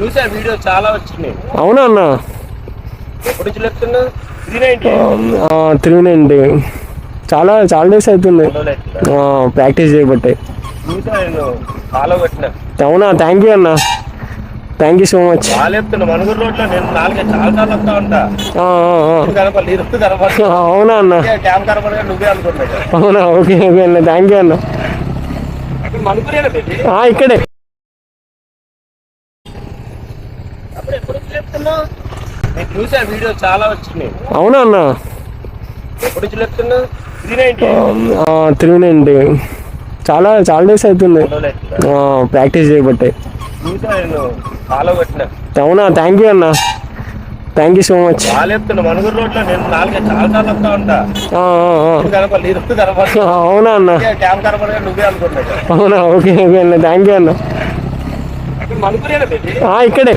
చూసా వీడియో చాలా వచ్చినాయి. అవునా అన్న? ఎప్పుడు చెప్తున్నా 390 చాలా చాలా డేస్ అవుతుంది ప్రాక్టీస్ చేయబట్టే. చూసా నేను ఫాలో కొట్టిన. అవునా? థ్యాంక్ యూ అన్న, థ్యాంక్ యూ సో మచ్. చాలా చెప్తున్నా మనుగురు రోడ్లో నేను చాలా సార్లు వస్తా ఉంటా. అవునా అన్న? క్యాంప్ కనపడగా నువ్వే అనుకుంటా. అవునా? ఓకే ఓకే అన్న, థ్యాంక్ యూ అన్న. మనుగురేనా ఇక్కడే. నేను చూసా వీడియో చాలా వచ్చినాయి. అవునా అన్న? ఎప్పుడు చెప్తున్నా 390 చాలా చాలా డేస్ అవుతుంది ప్రాక్టీస్ చేయబట్టే. చూసా నేను ఫాలో కొట్టిన. అవునా? థ్యాంక్ యూ అన్న, థ్యాంక్ యూ సో మచ్. చాలా చెప్తున్నా మనుగురు రోడ్లో నేను చాలా సార్లు వస్తా ఉంటా. అవునా అన్న? క్యాంప్ కనపడగా నువ్వే అనుకుంటా. అవునా? ఓకే ఓకే అన్న, థ్యాంక్ యూ అన్న. మనుగురేనా ఇక్కడే.